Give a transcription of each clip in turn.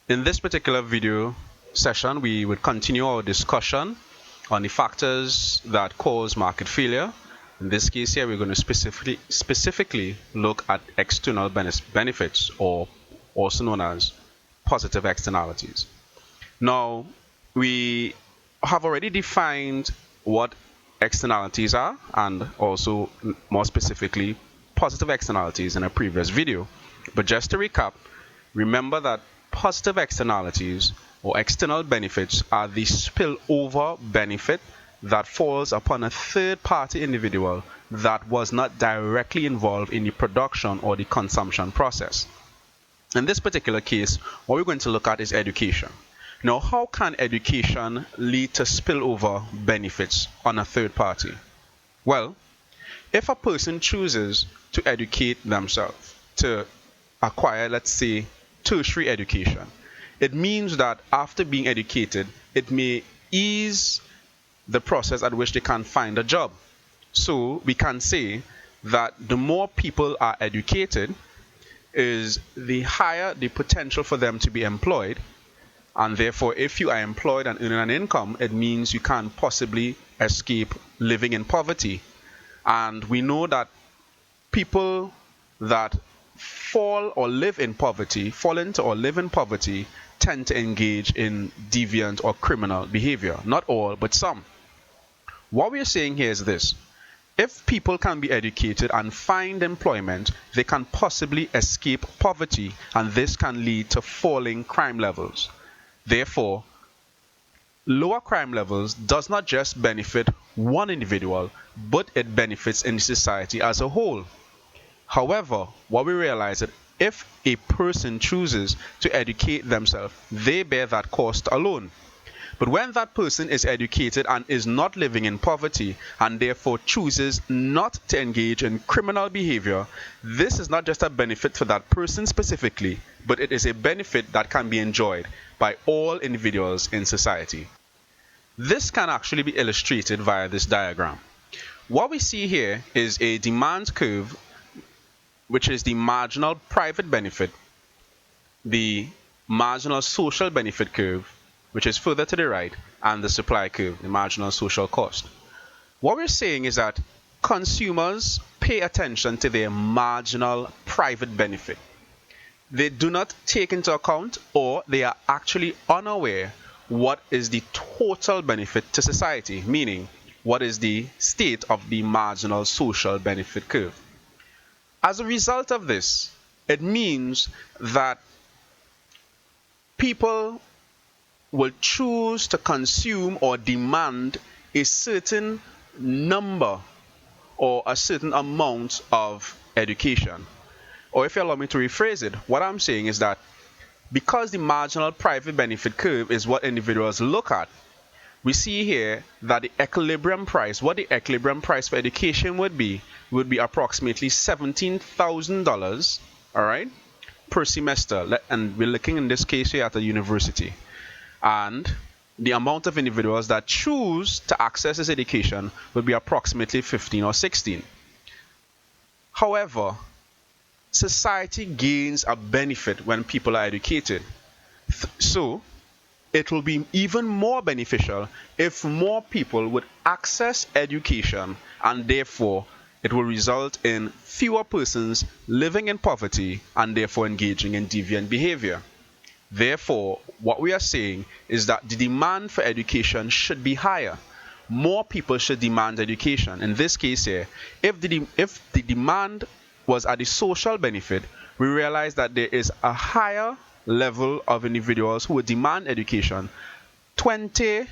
In this particular video session, we would continue our discussion on the factors that cause market failure. In this case here, we're going to specifically look at external benefits, or also known as positive externalities. Now, we have already defined what externalities are, and also more specifically positive externalities in a previous video. But just to recap, remember that positive externalities or external benefits are the spillover benefit that falls upon a third-party individual that was not directly involved in the production or the consumption process. In this particular case, what we're going to look at is education. Now, how can education lead to spillover benefits on a third party? Well, if a person chooses to educate themselves, to acquire, let's say, tertiary education, it means that after being educated, it may ease the process at which they can find a job. So we can say that the more people are educated, is the higher the potential for them to be employed. And therefore, if you are employed and earning an income, it means you can possibly escape living in poverty. And we know that people that fall into or live in poverty, tend to engage in deviant or criminal behavior. Not all, but some. What we are saying here is this: if people can be educated and find employment, they can possibly escape poverty, and this can lead to falling crime levels. Therefore, lower crime levels does not just benefit one individual, but it benefits in society as a whole. However, what we realize is that if a person chooses to educate themselves, they bear that cost alone. But when that person is educated and is not living in poverty, and therefore chooses not to engage in criminal behavior, this is not just a benefit for that person specifically, but it is a benefit that can be enjoyed by all individuals in society. This can actually be illustrated via this diagram. What we see here is a demand curve, which is the marginal private benefit, the marginal social benefit curve, which is further to the right, and the supply curve, the marginal social cost. What we're saying is that consumers pay attention to their marginal private benefit. They do not take into account, or they are actually unaware, what is the total benefit to society, meaning what is the state of the marginal social benefit curve. As a result of this, it means that people will choose to consume or demand a certain number or a certain amount of education. Or if you allow me to rephrase it, what I'm saying is that because the marginal private benefit curve is what individuals look at, we see here that the equilibrium price, what the equilibrium price for education would be approximately $17,000, all right, per semester. And we're looking in this case here at a university. And the amount of individuals that choose to access this education would be approximately 15 or 16. However, society gains a benefit when people are educated. So it will be even more beneficial if more people would access education, and therefore it will result in fewer persons living in poverty and therefore engaging in deviant behavior. Therefore, what we are saying is that the demand for education should be higher. More people should demand education. In this case here, if the demand was at the social benefit, we realize that there is a higher level of individuals who would demand education. 20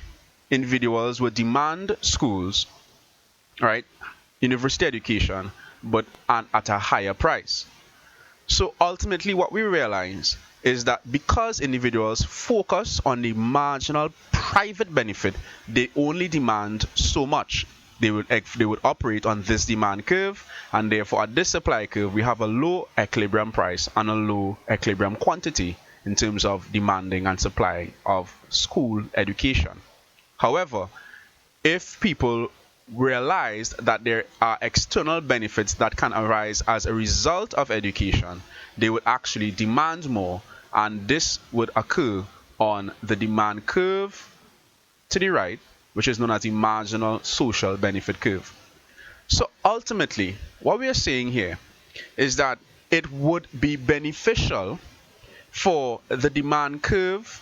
individuals would demand schools, right, university education, but at a higher price. So ultimately what we realize is that because individuals focus on the marginal private benefit, they only demand so much. They would operate on this demand curve, and therefore at this supply curve we have a low equilibrium price and a low equilibrium quantity in terms of demanding and supply of school education. However, if people realized that there are external benefits that can arise as a result of education, they would actually demand more, and this would occur on the demand curve to the right, which is known as the marginal social benefit curve. So ultimately, what we are saying here is that it would be beneficial for the demand curve,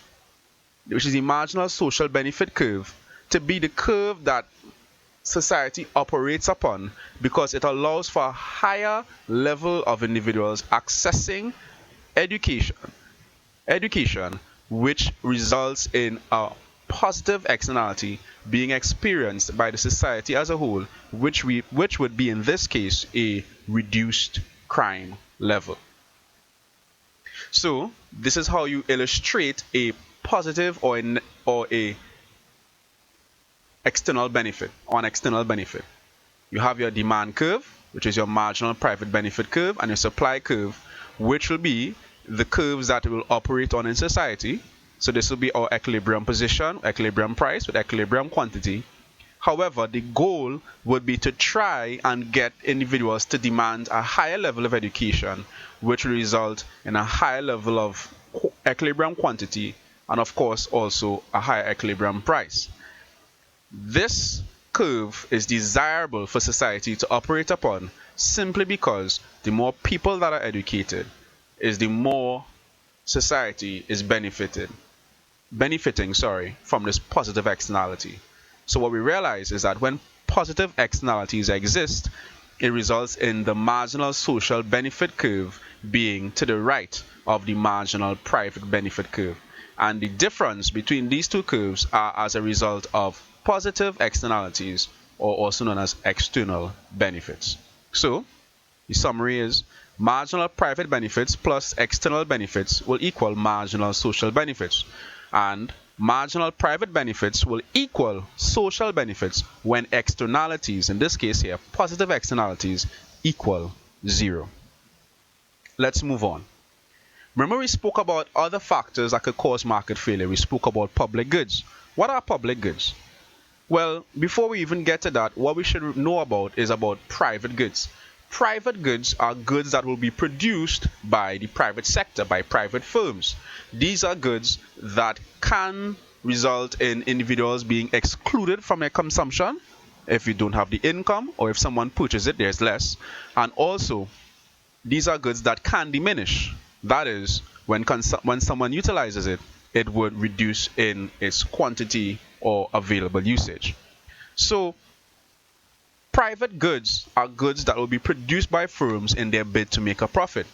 which is the marginal social benefit curve, to be the curve that society operates upon, because it allows for a higher level of individuals accessing education, which results in a positive externality being experienced by the society as a whole, which would be in this case a reduced crime level. So this is how you illustrate a positive or a external benefit, or an external benefit. You have your demand curve, which is your marginal private benefit curve, and your supply curve, which will be the curves that will operate on in society. So this will be our equilibrium position, equilibrium price with equilibrium quantity. However, the goal would be to try and get individuals to demand a higher level of education, which will result in a higher level of equilibrium quantity, and of course also a higher equilibrium price. This curve is desirable for society to operate upon simply because the more people that are educated is the more society is benefiting from this positive externality. So what we realize is that when positive externalities exist, it results in the marginal social benefit curve being to the right of the marginal private benefit curve. And the difference between these two curves are as a result of positive externalities, or also known as external benefits. So the summary is marginal private benefits plus external benefits will equal marginal social benefits, and marginal private benefits will equal social benefits when externalities, in this case here positive externalities, equal 0. Let's move on. Remember, we spoke about other factors that could cause market failure. We spoke about public goods. What are public goods? Well, before we even get to that, what we should know about is about private goods. Private goods are goods that will be produced by the private sector, by private firms. These are goods that can result in individuals being excluded from their consumption if you don't have the income, or if someone purchases it, there's less. And also, these are goods that can diminish. That is, when someone utilizes it, it would reduce in its quantity or available usage. So private goods are goods that will be produced by firms in their bid to make a profit.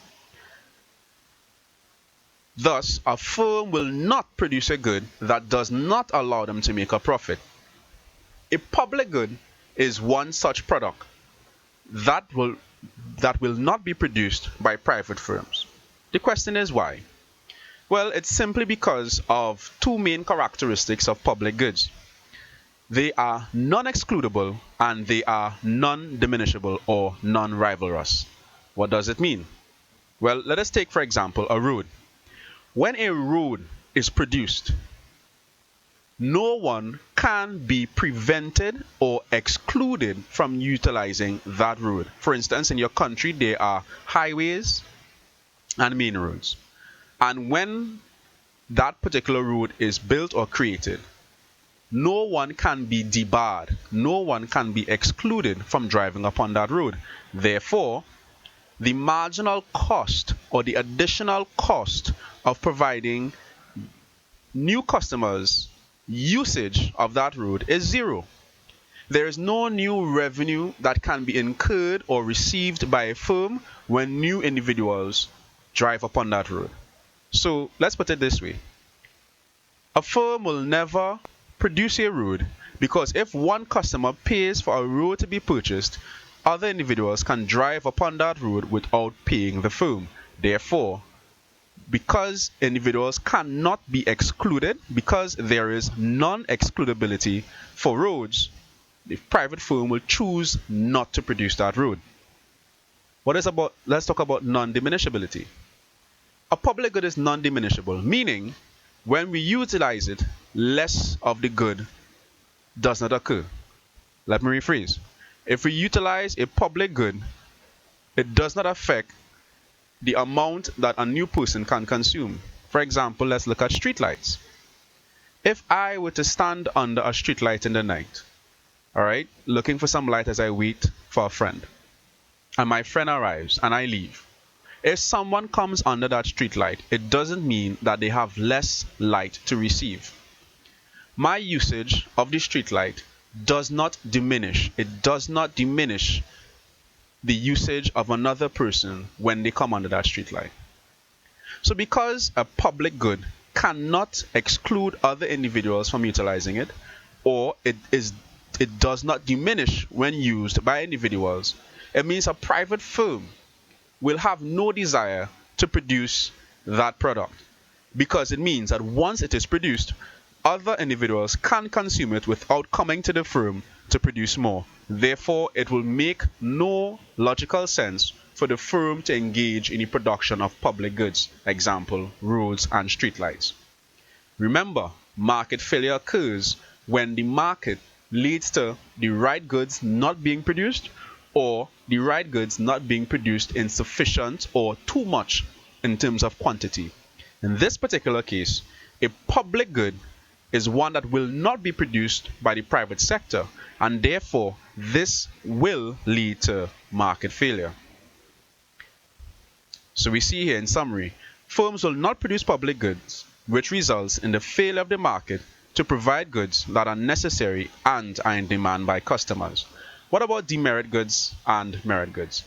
Thus, a firm will not produce a good that does not allow them to make a profit. A public good is one such product that will not be produced by private firms. The question is why? Well, it's simply because of two main characteristics of public goods. They are non-excludable and they are non-diminishable or non-rivalrous. What does it mean? Well, let us take, for example, a road. When a road is produced, no one can be prevented or excluded from utilizing that road. For instance, in your country, there are highways and main roads. And when that particular road is built or created, no one can be debarred, no one can be excluded from driving upon that road. Therefore, the marginal cost or the additional cost of providing new customers usage of that road is 0. There is no new revenue that can be incurred or received by a firm when new individuals drive upon that road. So let's put it this way. A firm will never produce a road because if one customer pays for a road to be purchased, other individuals can drive upon that road without paying the firm. Therefore, because individuals cannot be excluded, because there is non-excludability for roads, the private firm will choose not to produce that road. Let's talk about non-diminishability. A public good is non-diminishable, meaning when we utilize it, less of the good does not occur. Let me rephrase. If we utilize a public good, it does not affect the amount that a new person can consume. For For example, let's look at streetlights. If I were to stand under a streetlight in the night, all right, looking for some light as I wait for a friend, and my friend arrives and I leave, if someone comes under that streetlight, it doesn't mean that they have less light to receive. My usage of the streetlight does not diminish. It does not diminish the usage of another person when they come under that streetlight. So because a public good cannot exclude other individuals from utilizing it, or it does not diminish when used by individuals, it means a private firm will have no desire to produce that product, because it means that once it is produced, other individuals can consume it without coming to the firm to produce more. Therefore, it will make no logical sense for the firm to engage in the production of public goods, example, roads and streetlights. Remember, market failure occurs when the market leads to the right goods not being produced, or the right goods not being produced in sufficient or too much in terms of quantity. In this particular case, a public good is one that will not be produced by the private sector, and therefore this will lead to market failure. So we see here in summary, firms will not produce public goods, which results in the failure of the market to provide goods that are necessary and are in demand by customers. What about demerit goods and merit goods?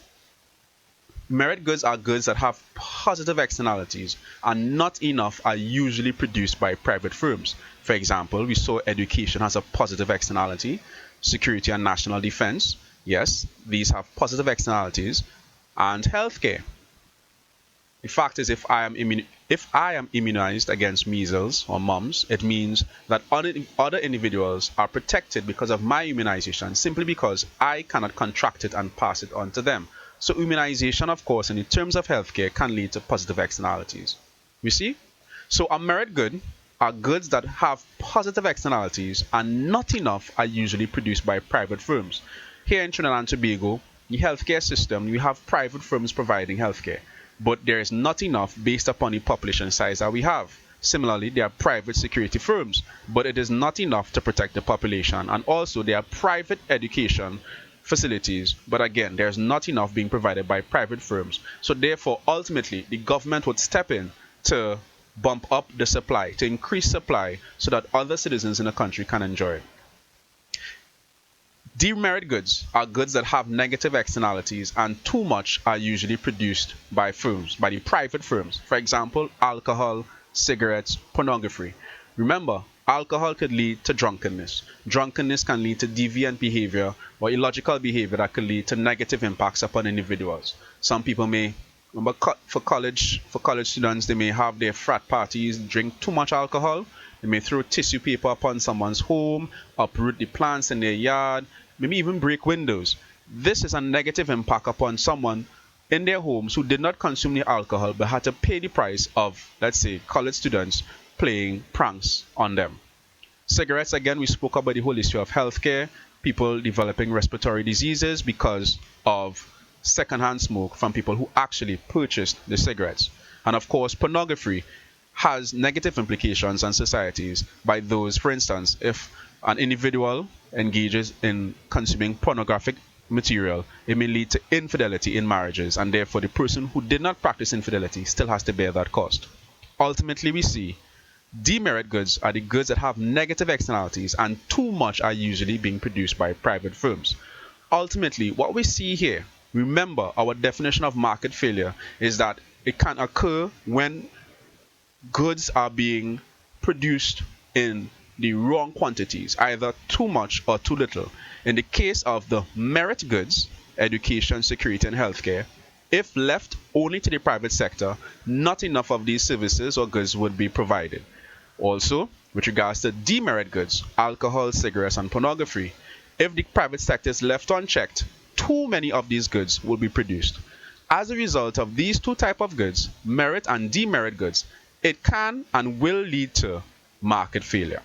Merit goods are goods that have positive externalities, and not enough are usually produced by private firms. For example, we saw education has a positive externality, security and national defense. Yes, these have positive externalities, and healthcare. The fact is, if I am immunized against measles or mumps, it means that other individuals are protected because of my immunization, simply because I cannot contract it and pass it on to them. So immunization, of course, in terms of healthcare, can lead to positive externalities. You see? So a merit good are goods that have positive externalities, and not enough are usually produced by private firms. Here in Trinidad and Tobago, the healthcare system, we have private firms providing healthcare, but there is not enough based upon the population size that we have. Similarly, there are private security firms, but it is not enough to protect the population. And also, there are private education facilities, but again, there's not enough being provided by private firms. So therefore, ultimately, the government would step in to bump up the supply, to increase supply, so that other citizens in the country can enjoy it. Demerit goods are goods that have negative externalities, and too much are usually produced by firms, by the private firms. For example, alcohol, cigarettes, pornography. Remember, alcohol could lead to drunkenness. Drunkenness can lead to deviant behavior or illogical behavior that could lead to negative impacts upon individuals. Some people may, remember, for college students, they may have their frat parties, drink too much alcohol. They may throw tissue paper upon someone's home, uproot the plants in their yard, maybe even break windows. This is a negative impact upon someone in their homes who did not consume the alcohol but had to pay the price of, let's say, college students playing pranks on them. Cigarettes, again, we spoke about the whole issue of healthcare, people developing respiratory diseases because of secondhand smoke from people who actually purchased the cigarettes. And of course, pornography has negative implications on societies by those, for instance, if an individual engages in consuming pornographic material, it may lead to infidelity in marriages, and therefore the person who did not practice infidelity still has to bear that cost. Ultimately, we see demerit goods are the goods that have negative externalities, and too much are usually being produced by private firms. Ultimately, what we see here, remember, our definition of market failure is that it can occur when goods are being produced in the wrong quantities, either too much or too little. In the case of the merit goods, education, security, and healthcare, if left only to the private sector, not enough of these services or goods would be provided. Also, with regards to demerit goods, alcohol, cigarettes, and pornography, if the private sector is left unchecked, too many of these goods will be produced. As a result of these two types of goods, merit and demerit goods, it can and will lead to market failure.